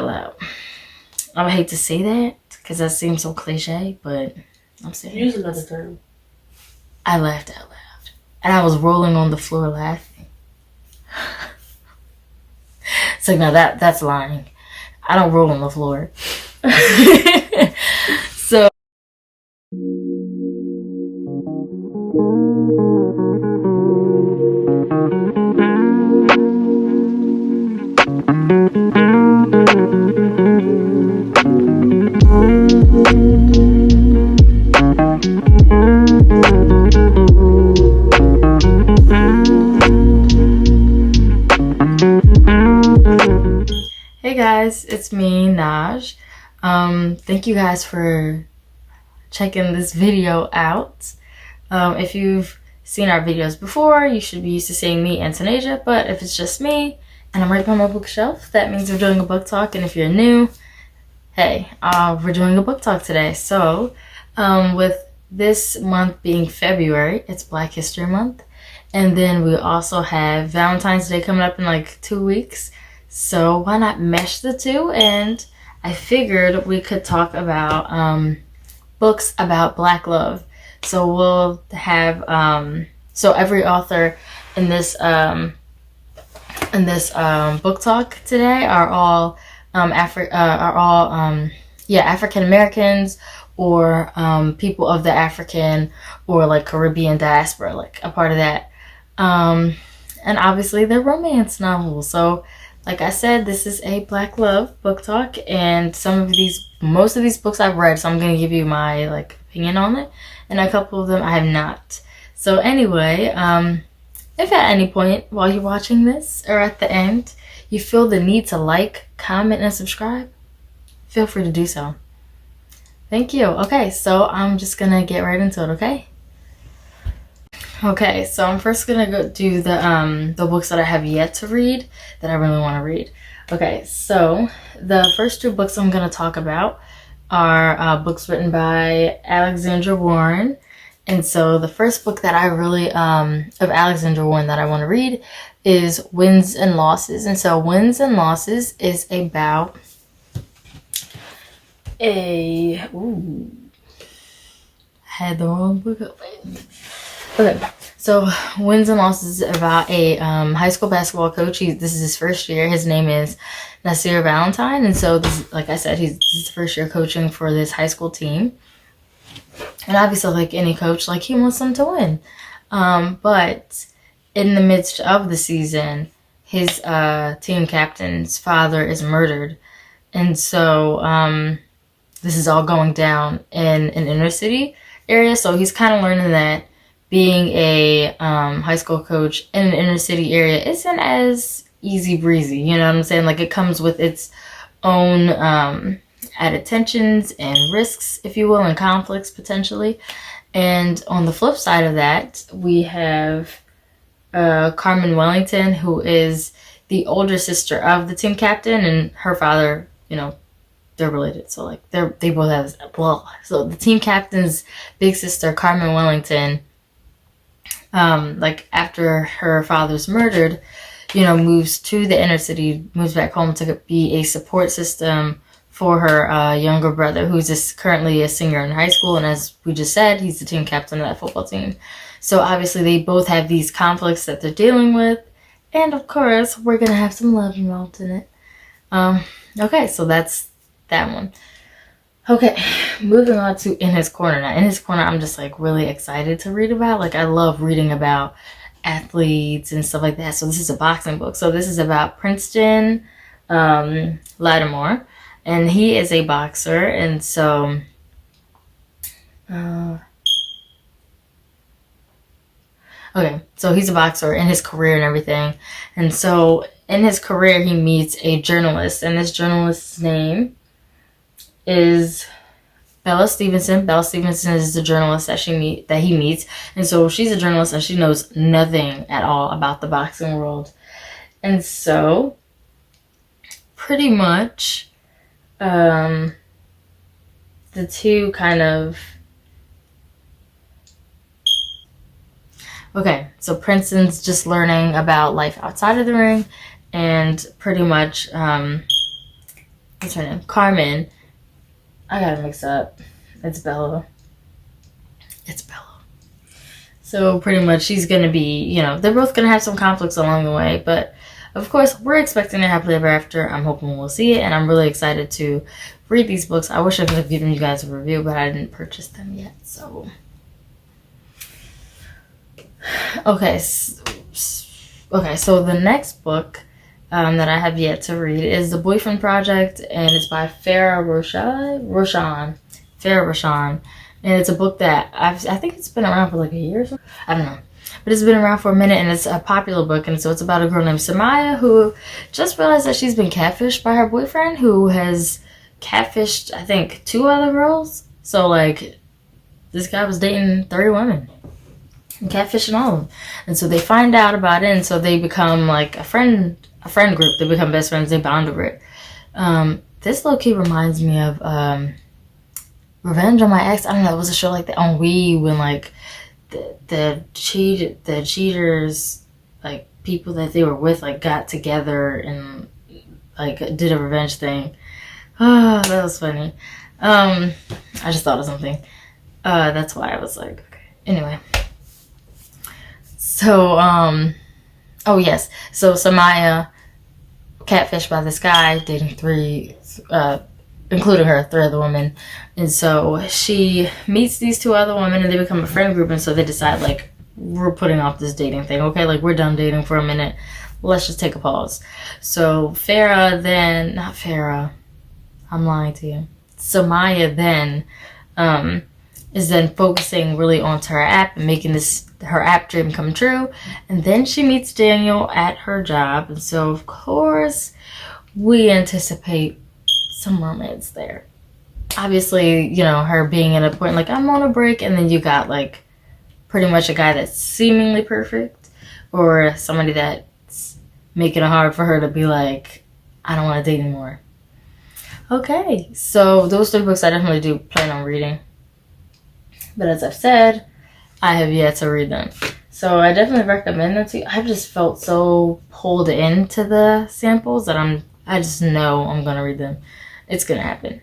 out loud. I would hate to say that because that seems so cliche, but I'm saying Use another term. I laughed out loud. And I was rolling on the floor laughing. So now that's lying. I don't roll on the floor. So hey guys, it's me, Naj. Thank you guys for checking this video out. If you've seen our videos before, you should be used to seeing me and Tanasia, but if it's just me and I'm right by my bookshelf, that means we're doing a book talk. And if you're new, hey, we're doing a book talk today. So with this month being February, it's Black History Month, and then we also have Valentine's Day coming up in like 2 weeks. So why not mesh the two? And I figured we could talk about books about Black love. So we'll have so every author in this book talk today are all African Americans or people of the African or like Caribbean diaspora, like a part of that. And obviously they're romance novels. So like I said, this is a Black love book talk, and most of these books I've read, so I'm gonna give you my like opinion on it, and a couple of them I have not. So anyway, if at any point while you're watching this or at the end you feel the need to like, comment, and subscribe, feel free to do so. Thank you. Okay, so I'm just gonna get right into it, okay? Okay, so I'm first gonna go do the books that I have yet to read that I really want to read. Okay, so the first two books I'm gonna talk about are books written by Alexandra Warren. And so the first book that I really of Alexandra Warren that I want to read is Wins and Losses. And so Wins and Losses is about I had the wrong book open. Okay, so Wins and Losses is about a high school basketball coach. This is his first year. His name is Nasir Valentine, and so this, like I said, this is his first year coaching for this high school team. And obviously, like any coach, like he wants them to win. But in the midst of the season, his team captain's father is murdered, and so this is all going down in an inner city area. So he's kind of learning that being a high school coach in an inner city area isn't as easy breezy, you know what I'm saying? Like it comes with its own added tensions and risks, if you will, and conflicts potentially. And on the flip side of that, we have Carmen Wellington, who is the older sister of the team captain, and her father, you know, they're related. So like they both have so the team captain's big sister, Carmen Wellington, like after her father's murdered, you know, moves to the inner city, moves back home to be a support system for her younger brother, who's currently a senior in high school. And as we just said, he's the team captain of that football team. So obviously they both have these conflicts that they're dealing with. And of course, we're going to have some love involved in it. Okay, so that's that one. Okay, moving on to In His Corner. Now, In His Corner, I'm just like really excited to read about. Like, I love reading about athletes and stuff like that. So this is a boxing book. So this is about Princeton Lattimore, and he is a boxer. And so, okay, so he's a boxer in his career and everything. And so in his career, he meets a journalist, and this journalist's name is Bella Stevenson. Bella Stevenson is the journalist that he meets, and so she's a journalist and she knows nothing at all about the boxing world. And so pretty much the two kind of okay, so Princeton's just learning about life outside of the ring, and pretty much what's her name? Carmen. I gotta mix up. It's Bella. It's Bella. So pretty much she's gonna be, you know, they're both gonna have some conflicts along the way, but of course we're expecting a happily ever after. I'm hoping we'll see it, and I'm really excited to read these books. I wish I could have given you guys a review, but I didn't purchase them yet. So okay, so the next book that I have yet to read is The Boyfriend Project, and it's by Farah Roshan. Farah Roshan. And it's a book that I think it's been around for like a year or something. I don't know. But it's been around for a minute, and it's a popular book. And so it's about a girl named Samaya who just realized that she's been catfished by her boyfriend, who has catfished, I think, 2 other girls. So, like, this guy was dating 30 women and catfishing all of them. And so they find out about it, and so they become like a friend group. They become best friends. They bond over it. This low-key reminds me of Revenge on My Ex. I don't know. It was a show like that on Wii when like the cheaters, like people that they were with, like got together and like did a revenge thing. Oh, that was funny. I just thought of something. That's why I was like, okay. Anyway. So, oh yes. So Samaya, catfished by this guy, dating 3, including her, 3 other women. And so she meets these 2 other women, and they become a friend group. And so they decide, like, we're putting off this dating thing. Okay, like, we're done dating for a minute. Let's just take a pause. So Farah then, not Farah, I'm lying to you. Samaya then is then focusing really onto her app and making her app dream come true. And then she meets Daniel at her job. And so, of course, we anticipate some romance there. Obviously, you know, her being at a point like, I'm on a break, and then you got like pretty much a guy that's seemingly perfect, or somebody that's making it hard for her to be like, I don't want to date anymore. Okay, so those 3 books I definitely do plan on reading, but as I've said, I have yet to read them. So I definitely recommend them to you. I've just felt so pulled into the samples that I just know I'm gonna read them. It's gonna happen.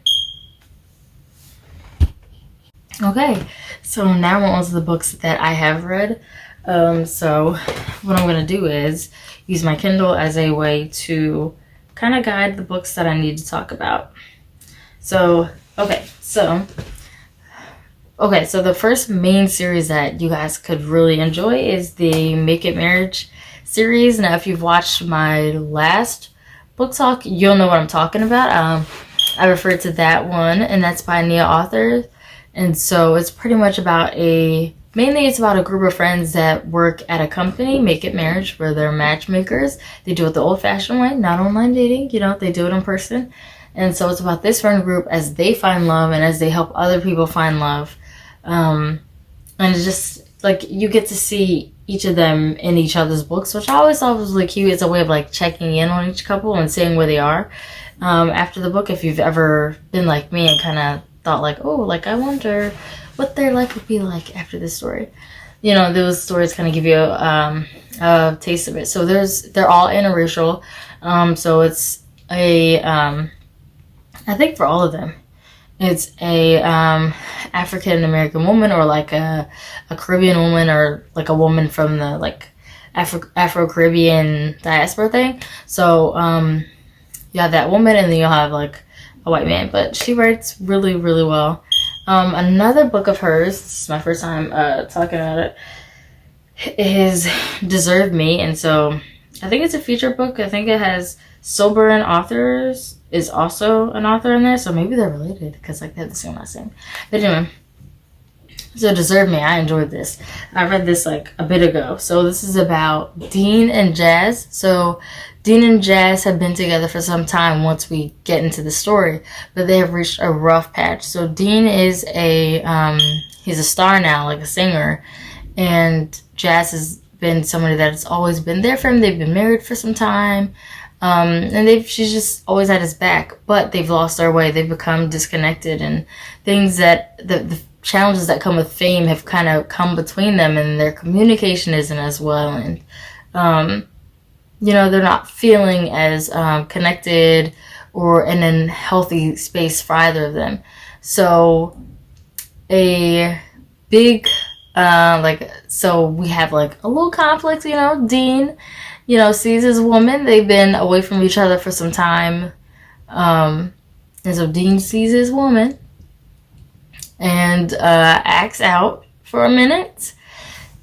Okay, so now we're on to the books that I have read. So what I'm gonna do is use my Kindle as a way to kind of guide the books that I need to talk about. So the first main series that you guys could really enjoy is the Make It Marriage series. Now, if you've watched my last book talk, you'll know what I'm talking about. I referred to that one, and that's by Nia Author. And so it's pretty much about mainly it's about a group of friends that work at a company, Make It Marriage, where they're matchmakers. They do it the old-fashioned way, not online dating. You know, they do it in person. And so it's about this friend group as they find love and as they help other people find love. And it's just, like, you get to see each of them in each other's books, which I always thought was really cute. It's a way of, like, checking in on each couple and seeing where they are after the book. If you've ever been like me and kind of thought, like, oh, like, I wonder what their life would be like after this story. You know, those stories kind of give you a taste of it. So they're all interracial. So it's I think for all of them, it's a African American woman, or like a Caribbean woman, or like a woman from the like Afro Caribbean diaspora thing. So you have that woman, and then you'll have like a white man. But she writes really, really well. Another book of hers, this is my first time talking about it, is Deserve Me. And so I think it's a feature book. I think it has Soberin Authors is also an author in there, so maybe they're related because like they have the same last name. But anyway, so Deserve Me, I enjoyed this. I read this like a bit ago. So this is about Dean and Jazz. So Dean and Jazz have been together for some time once we get into the story, but they have reached a rough patch. So Dean is he's a star now, like a singer, and Jazz has been somebody that's always been there for him. They've been married for some time, and she's just always had his back, but they've lost their way. They've become disconnected, and things that the challenges that come with fame have kind of come between them, and their communication isn't as well, and you know, they're not feeling as connected or in a healthy space for either of them. So a big so we have like a little conflict, Dean, sees his woman. They've been away from each other for some time. And so Dean sees his woman and acts out for a minute.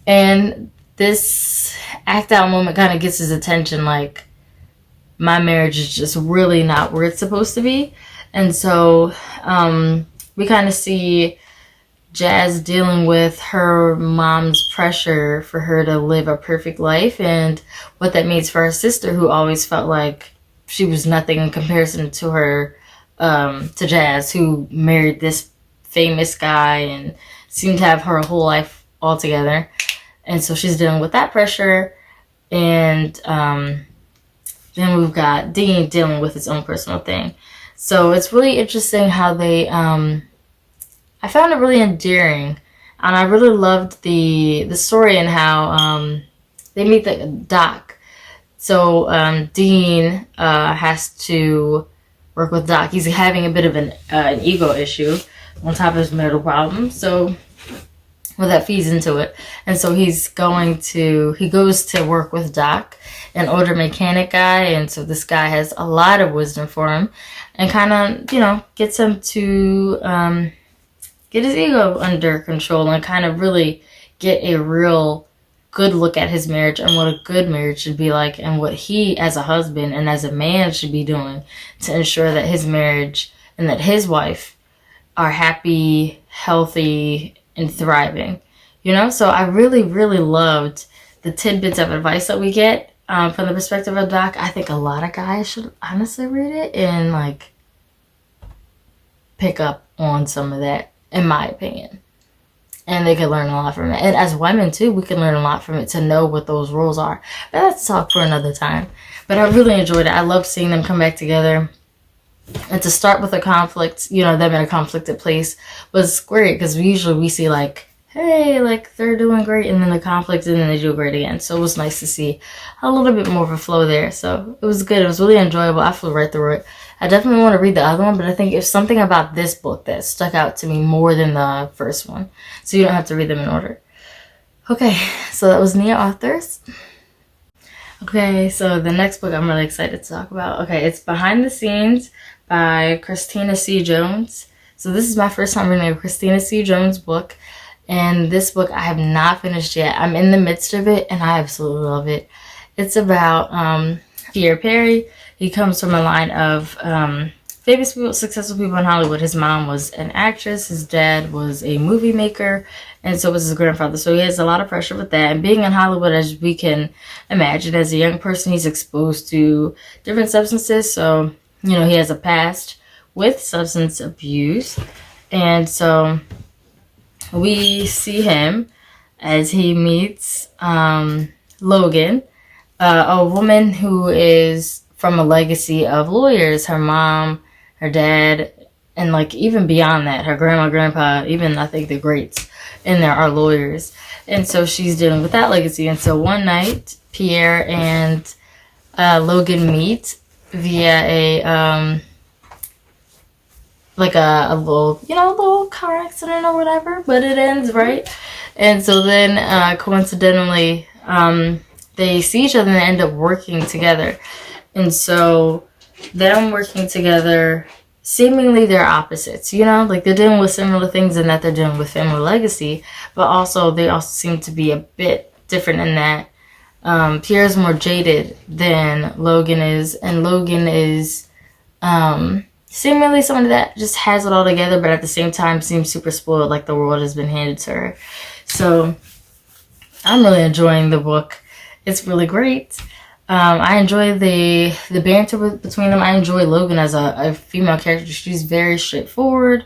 And this act out moment kind of gets his attention, like, my marriage is just really not where it's supposed to be. And so we kind of see Jazz dealing with her mom's pressure for her to live a perfect life, and what that means for her sister, who always felt like she was nothing in comparison to her, to Jazz, who married this famous guy and seemed to have her whole life all together. And so she's dealing with that pressure. And then we've got Dean dealing with his own personal thing. So it's really interesting how they, I found it really endearing. And I really loved the story and how they meet the Doc. So Dean has to work with Doc. He's having a bit of an ego issue on top of his marital problem. So, well, that feeds into it. And so he goes to work with Doc, an older mechanic guy. And so this guy has a lot of wisdom for him and kind of, gets him to get his ego under control and kind of really get a real good look at his marriage and what a good marriage should be like, and what he as a husband and as a man should be doing to ensure that his marriage and that his wife are happy, healthy, and thriving. So I really, really loved the tidbits of advice that we get from the perspective of Doc. I think a lot of guys should honestly read it and like pick up on some of that, in my opinion. And they could learn a lot from it. And as women, too, we can learn a lot from it to know what those rules are. But let's talk for another time. But I really enjoyed it. I loved seeing them come back together. And to start with a conflict, them in a conflicted place was great. Because usually we see, like, hey, like, they're doing great. And then the conflict, and then they do great again. So it was nice to see a little bit more of a flow there. So it was good. It was really enjoyable. I flew right through it. I definitely want to read the other one, but I think it's something about this book that stuck out to me more than the first one. So you don't have to read them in order. Okay, so that was Nia Authors. Okay, so the next book I'm really excited to talk about. Okay, it's Behind the Scenes by Christina C. Jones. So this is my first time reading a Christina C. Jones book. And this book I have not finished yet. I'm in the midst of it, and I absolutely love it. It's about Pierre Perry. He comes from a line of famous people, successful people in Hollywood. His mom was an actress. His dad was a movie maker. And so was his grandfather. So he has a lot of pressure with that. And being in Hollywood, as we can imagine, as a young person, he's exposed to different substances. So, he has a past with substance abuse. And so we see him as he meets Logan, a woman who is from a legacy of lawyers. Her mom, her dad, and like even beyond that, her grandma, grandpa, even I think the greats in there are lawyers. And so she's dealing with that legacy. And so one night, Pierre and Logan meet via a little car accident or whatever, but it ends right. And so then coincidentally, they see each other and end up working together. And so them working together, seemingly they're opposites, like they're dealing with similar things in that they're dealing with family legacy, but also they also seem to be a bit different in that Pierre's more jaded than Logan is, and Logan is seemingly somebody that just has it all together, but at the same time seems super spoiled, like the world has been handed to her. So I'm really enjoying the book. It's really great. I enjoy the banter between them. I enjoy Logan as a female character. She's very straightforward,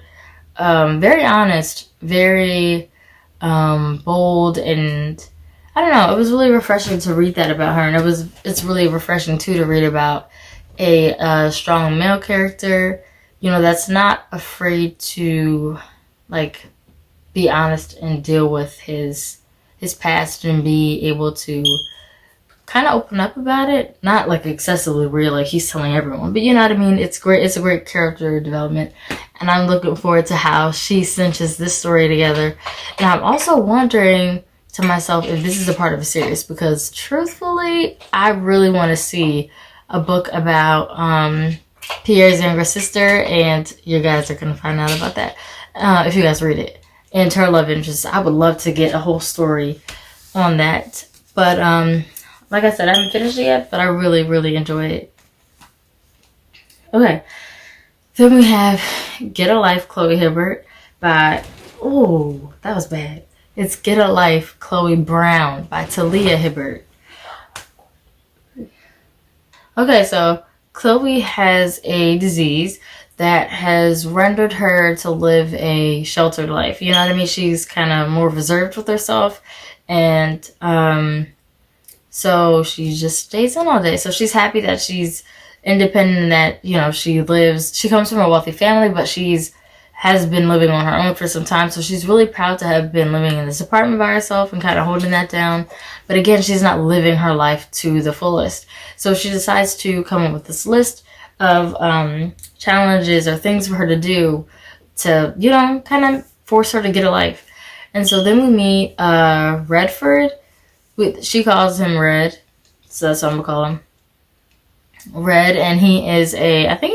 very honest, very bold, and I don't know. It was really refreshing to read that about her, and it's really refreshing too to read about a strong male character, that's not afraid to like be honest and deal with his past and be able to kind of open up about it. Not like excessively real, like he's telling everyone, but you know what I mean? It's great. It's a great character development. And I'm looking forward to how she cinches this story together. And I'm also wondering to myself if this is a part of a series, because truthfully, I really want to see a book about Pierre's younger sister, and you guys are going to find out about that if you guys read it. And her love interest. I would love to get a whole story on that. But like I said, I haven't finished it yet, but I really, really enjoy it. Okay. Then we have Get a Life, Chloe Hibbert by, oh, that was bad. It's Get a Life, Chloe Brown by Talia Hibbert. Okay, so Chloe has a disease that has rendered her to live a sheltered life. You know what I mean? She's kind of more reserved with herself. And so she just stays in all day. So she's happy that she's independent, that, you know, she comes from a wealthy family, but has been living on her own for some time. So she's really proud to have been living in this apartment by herself and kind of holding that down. But again, she's not living her life to the fullest. So she decides to come up with this list of challenges or things for her to do to, you know, kind of force her to get a life. And so then we meet Redford. She calls him Red. So that's what I'm going to call him. Red, and he is I think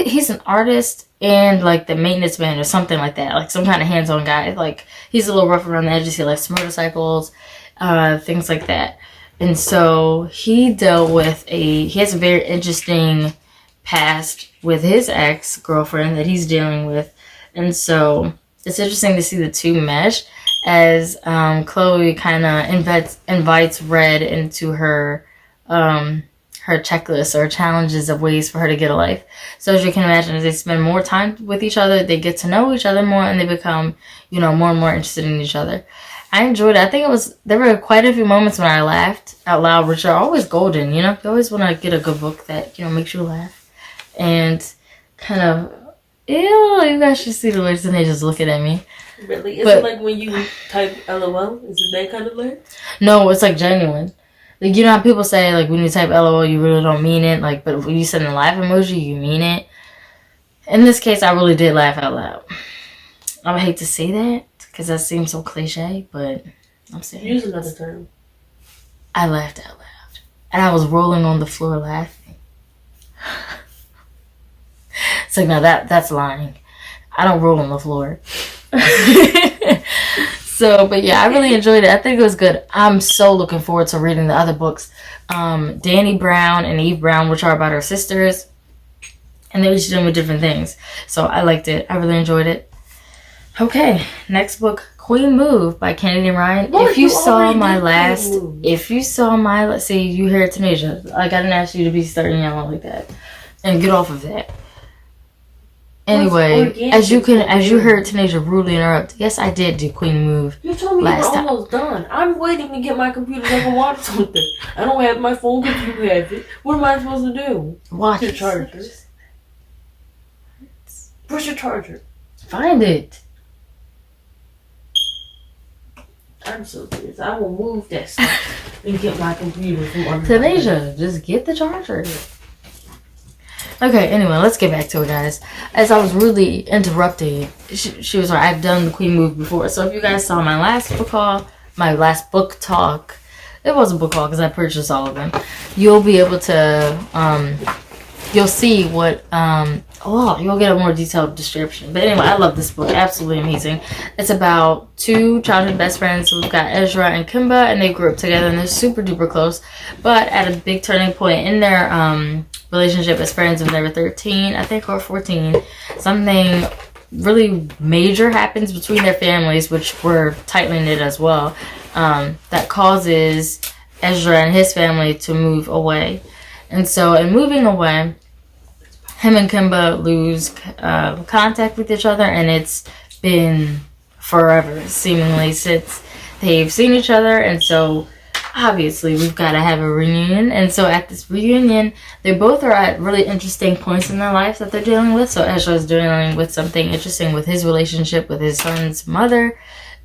he's an artist and like the maintenance man or something like that, like some kind of hands-on guy. Like he's a little rough around the edges. He likes motorcycles, things like that. And so he has a very interesting past with his ex-girlfriend that he's dealing with. And so it's interesting to see the two mesh as Chloe kind of invites Red into her checklist or challenges of ways for her to get a life. So as you can imagine, as they spend more time with each other, they get to know each other more, and they become, you know, more and more interested in each other. I enjoyed it. I think there were quite a few moments when I laughed out loud, which are always golden, you know? You always want to get a good book that, you know, makes you laugh. And kind of, ew, you guys should see the way Tanaja's looking at me. Really? Is it like when you type LOL? Is it that kind of laugh? No, it's like genuine. Like, you know how people say, like, when you type LOL, you really don't mean it. Like, but when you send a laugh emoji, you mean it. In this case, I really did laugh out loud. I would hate to say that, because that seems so cliche, but I'm saying. Use another term. I laughed out loud. And I was rolling on the floor laughing. It's like, no, that's lying. I don't roll on the floor. So, but yeah, I really enjoyed it. I think it was good. I'm so looking forward to reading the other books. Danny Brown and Eve Brown, which are about her sisters. And they each doing with different things. So I liked it. I really enjoyed it. Okay, next book, Queen Move by Kennedy Ryan. What? If you saw my see, you hear it, Tanasia. I didn't ask you to be starting yelling like that. And get off of that. Anyway, as you heard Tanasia rudely interrupt, yes, I did do Queen Move. You told me you were almost done. I'm waiting to get my computer so I can watch something. I don't have my phone because you have it. What am I supposed to do? Watch your charger. Where's your charger? Find it. I'm so serious. I will move that stuff and get my computer from under. Tanasia, just get the charger. Okay, anyway, let's get back to it, guys. As I was really interrupting, she was like, I've done the Queen Move before. So if you guys saw my last book talk, it was a book haul because I purchased all of them. You'll be able to, you'll see what, you'll get a more detailed description. But anyway, I love this book. Absolutely amazing. It's about two childhood best friends. We've got Ezra and Kimba, and they grew up together, and they're super duper close. But at a big turning point in their, relationship as friends when they were 13, I think, or 14. Something really major happens between their families, which were tightly knit as well, that causes Ezra and his family to move away. And so in moving away, him and Kimba lose contact with each other, and it's been forever, seemingly, since they've seen each other. And so obviously we've got to have a reunion. And so at this reunion, they both are at really interesting points in their life that they're dealing with. So Ezra is dealing with something interesting with his relationship with his son's mother,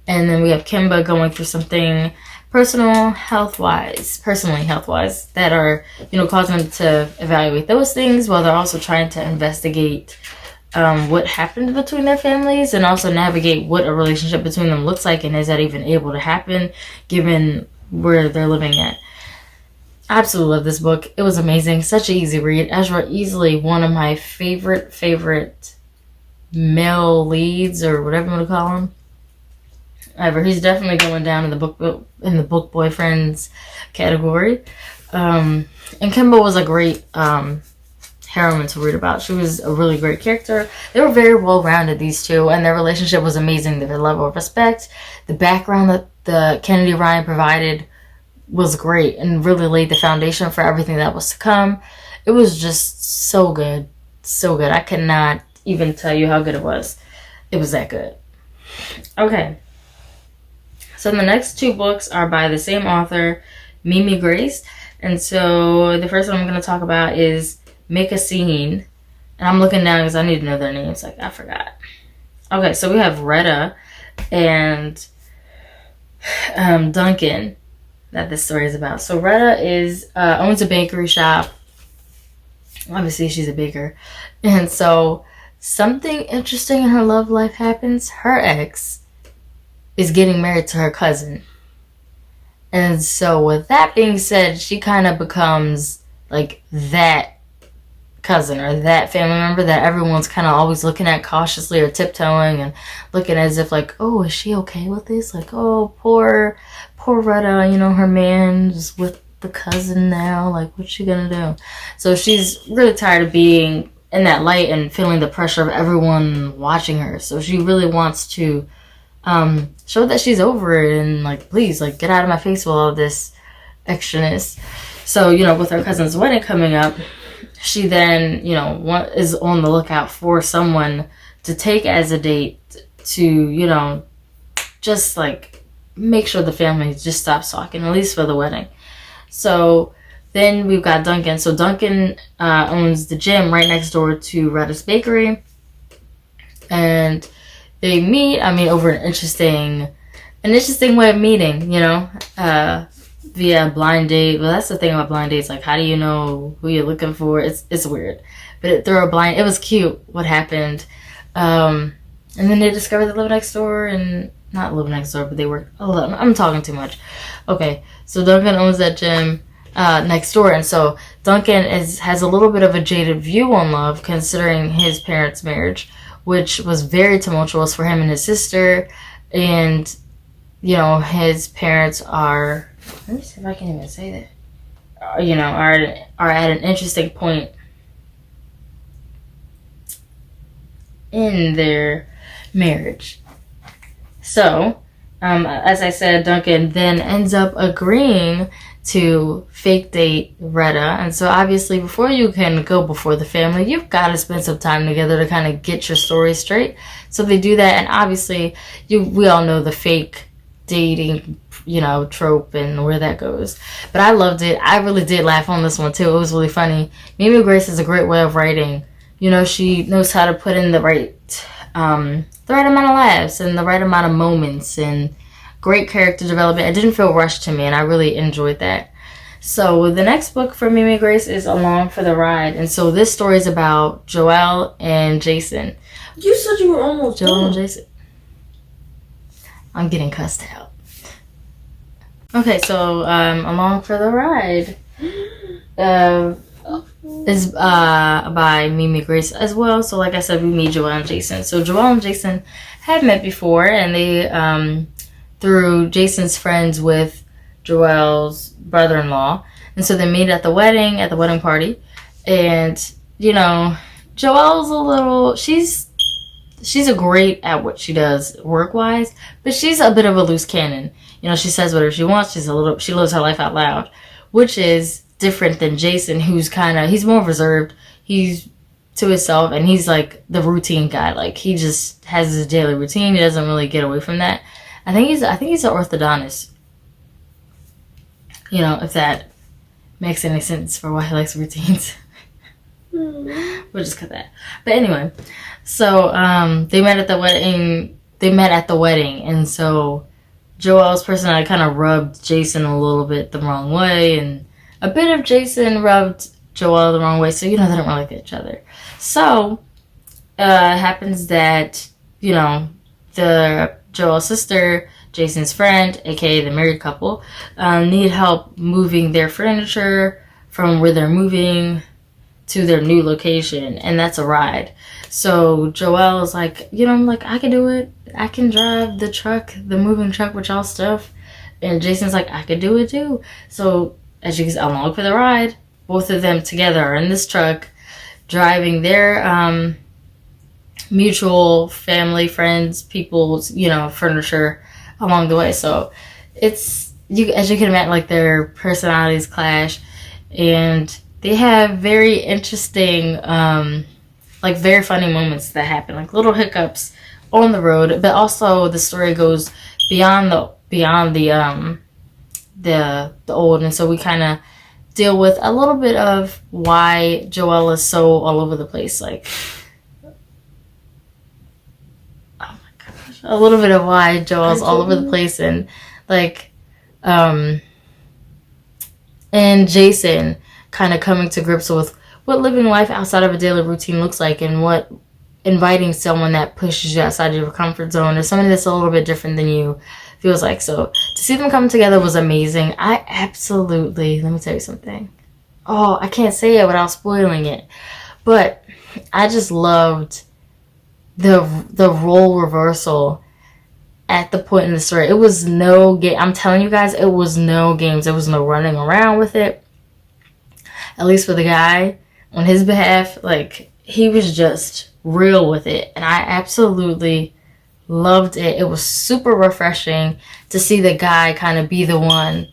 and then we have Kimba going through something personally health wise, that are, causing them to evaluate those things while they're also trying to investigate what happened between their families and also navigate what a relationship between them looks like, and is that even able to happen given where they're living at. I absolutely love this book. It was amazing. Such an easy read. Ezra, easily one of my favorite male leads, or whatever you want to call him. However, he's definitely going down in the book boyfriends category. And Kimba was a great heroine to read about. She was a really great character. They were very well rounded, these two, and their relationship was amazing. Their level of respect, the background that the Kennedy Ryan provided was great and really laid the foundation for everything that was to come. It was just so good. So good. I cannot even tell you how good it was. It was that good. Okay. So the next two books are by the same author, Mimi Grace. And so the first one I'm going to talk about is Make a Scene. And I'm looking down because I need to know their names. Like, I forgot. Okay, so we have Retta and Duncan that this story is about. So Retta owns a bakery shop. Obviously, she's a baker. And so something interesting in her love life happens. Her ex is getting married to her cousin. And so with that being said, she kind of becomes like that cousin or that family member that everyone's kind of always looking at cautiously or tiptoeing and looking as if like, oh, is she okay with this? Like, oh, poor Retta, her man's with the cousin now. Like, what's she gonna do? So she's really tired of being in that light and feeling the pressure of everyone watching her. So she really wants to show that she's over it and like, please, like, get out of my face with all this extraness. So, with her cousin's wedding coming up, she then, is on the lookout for someone to take as a date to, just like make sure the family just stops talking, at least for the wedding. So then we've got Duncan. So Duncan owns the gym right next door to Retta's Bakery. And they meet, over an interesting way of meeting, via blind date. Well, that's the thing about blind dates. Like, how do you know who you're looking for? It's weird. But it was cute what happened. And then they discovered they live next door, and not live next door, but they work. Oh, I'm talking too much. Okay, so Duncan owns that gym next door, and so Duncan has a little bit of a jaded view on love, considering his parents' marriage, which was very tumultuous for him and his sister. And his parents are, let me see if I can even say that, are at an interesting point in their marriage. So, as I said, Duncan then ends up agreeing to fake date Retta. And so obviously before you can go before the family, you've got to spend some time together to kind of get your story straight. So they do that, and obviously we all know the fake dating, trope and where that goes. But I loved it. I really did laugh on this one too. It was really funny. Mimi Grace has a great way of writing. She knows how to put in the right amount of laughs and the right amount of moments and great character development. It didn't feel rushed to me, and I really enjoyed that. So the next book for Mimi Grace is Along for the Ride. And so this story is about Joelle and Jason. You said you were almost Joelle done. and Jason. I'm getting cussed out. Okay, so Along for the Ride is by Mimi Grace as well. So like I said, we meet Joelle and Jason. So Joelle and Jason had met before, and they through Jason's friends with Joelle's brother-in-law. And so they meet at the wedding party. And, Joelle's she's a great at what she does work-wise, but she's a bit of a loose cannon. She says whatever she wants. She lives her life out loud, which is different than Jason, who's he's more reserved. He's to himself, and he's like the routine guy. Like, he just has his daily routine. He doesn't really get away from that. I think he's an orthodontist. If that makes any sense for why he likes routines. We'll just cut that. But anyway, so they met at the wedding. And so Joel's personality kind of rubbed Jason a little bit the wrong way, and a bit of Jason rubbed Joel the wrong way, so they don't really like each other. So it happens that, the Joel's sister, Jason's friend, aka the married couple, need help moving their furniture from where they're moving to their new location, and that's a ride. So Joel is like, I can do it. I can drive the truck, the moving truck with y'all stuff. And Jason's like, I can do it too. So as you can see, along for the ride, both of them together are in this truck, driving their mutual family, friends, people's, furniture along the way. So it's, as you can imagine, like their personalities clash, and they have very interesting, very funny moments that happen, like little hiccups on the road. But also the story goes beyond the old, and so we kind of deal with a little bit of why Joel is so all over the place, like, oh my gosh, a little bit of why Joel's all over the place, and and Jason kind of coming to grips with what living life outside of a daily routine looks like, and what inviting someone that pushes you outside of your comfort zone, or somebody that's a little bit different than you, feels like. So to see them come together was amazing. I absolutely, let me tell you something. Oh, I can't say it without spoiling it, but I just loved the role reversal at the point in the story. It was no game. I'm telling you guys, it was no games. There was no running around with it. At least for the guy, on his behalf, like, he was just real with it, and I absolutely loved it. It was super refreshing to see the guy kind of be the one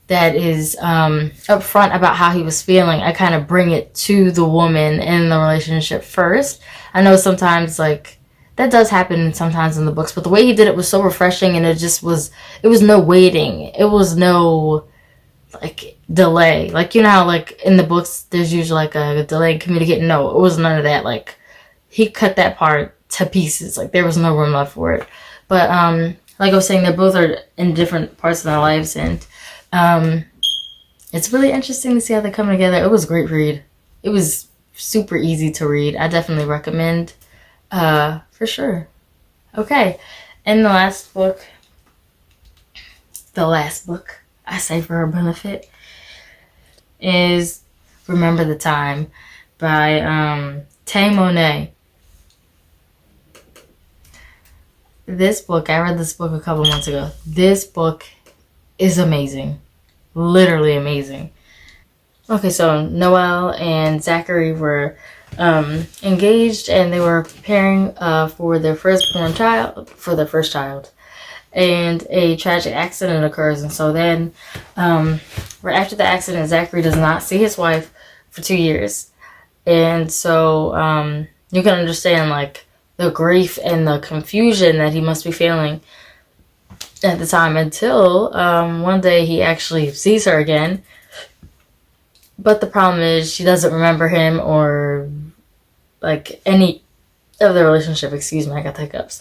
that is upfront about how he was feeling. I kind of bring it to the woman in the relationship first. I know sometimes, like, that does happen sometimes in the books, but the way he did it was so refreshing, and it was no waiting. It was no, like, delay. Like, how, like, in the books, there's usually, like, a delay in communicating. No, it was none of that. Like, he cut that part to pieces. Like, there was no room left for it. But, like I was saying, they both are in different parts of their lives, and it's really interesting to see how they come together. It was a great read. It was super easy to read. I definitely recommend, for sure. Okay, and the last book, I say for her benefit, is Remember the Time by Tay Monet. This book, I read this book a couple months ago. This book is amazing. Literally amazing. Okay, so Noelle and Zachary were engaged, and they were preparing for their first child. And a tragic accident occurs, and so then right after the accident, Zachary does not see his wife for 2 years. And so you can understand, like, the grief and the confusion that he must be feeling at the time, until one day he actually sees her again. But the problem is she doesn't remember him or, like, any of the relationship. Excuse me, I got the hiccups.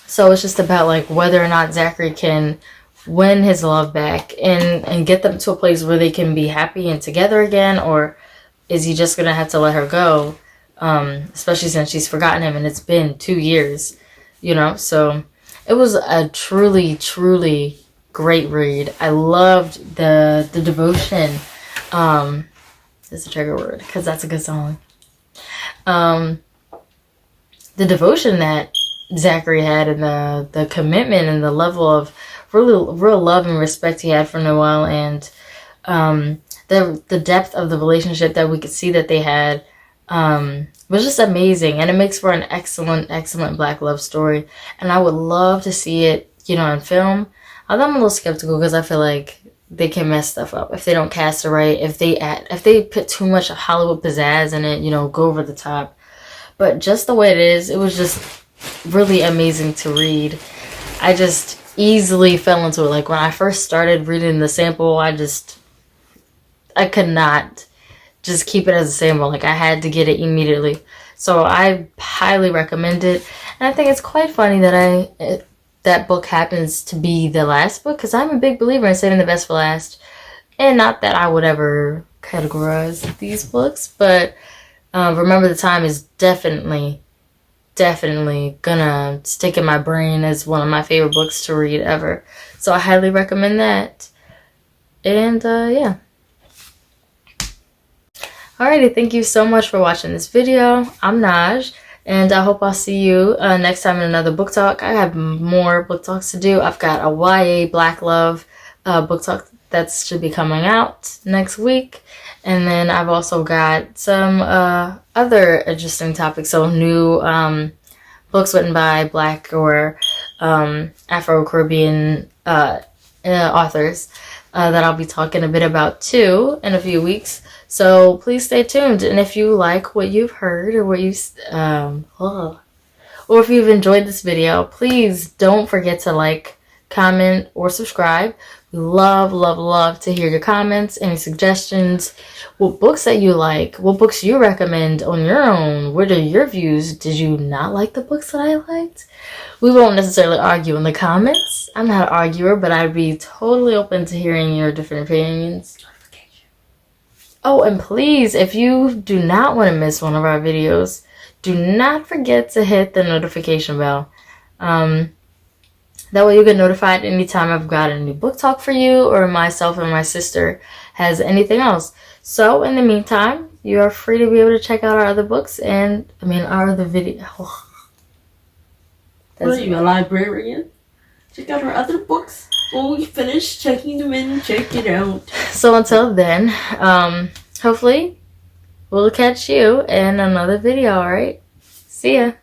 So it's just about, like, whether or not Zachary can win his love back and get them to a place where they can be happy and together again, or is he just gonna have to let her go, especially since she's forgotten him and it's been 2 years, So it was a truly, truly great read. I loved the devotion. It's a trigger word because that's a good song. The devotion that Zachary had, and the commitment and the level of real love and respect he had for Noelle, and the depth of the relationship that we could see that they had was just amazing, and it makes for an excellent Black love story. And I would love to see it, in film. Although I'm a little skeptical because I feel like they can mess stuff up if they don't cast it right, if they put too much Hollywood pizzazz in it, go over the top. But just the way it is, it was just really amazing to read. I just easily fell into it. Like, when I first started reading the sample, I could not just keep it as a sample. Like, I had to get it immediately. So I highly recommend it. And I think it's quite funny that that book happens to be the last book, because I'm a big believer in saving the best for last. And not that I would ever categorize these books, but Remember the Time is definitely gonna stick in my brain as one of my favorite books to read ever. So I highly recommend that. And yeah. Alrighty, thank you so much for watching this video. I'm Naj, and I hope I'll see you next time in another book talk. I have more book talks to do. I've got a YA Black Love book talk that should be coming out next week. And then I've also got some other interesting topics. So new books written by Black or Afro-Caribbean authors that I'll be talking a bit about too in a few weeks. So please stay tuned. And if you like what you've heard or what you or if you've enjoyed this video, please don't forget to like, comment, or subscribe. We love to hear your comments, any suggestions, what books that you like, what books you recommend on your own. What are your views? Did you not like the books that I liked? We won't necessarily argue in the comments. I'm not an arguer, but I'd be totally open to hearing your different opinions. Oh, and please, if you do not want to miss one of our videos, do not forget to hit the notification bell. That way you get notified anytime I've got a new book talk for you, or myself and my sister has anything else. So in the meantime, you are free to be able to check out our other books and, our other videos. What are you, a librarian? Check out our other books. When we finish checking them in, check it out. So until then, hopefully we'll catch you in another video, alright? See ya.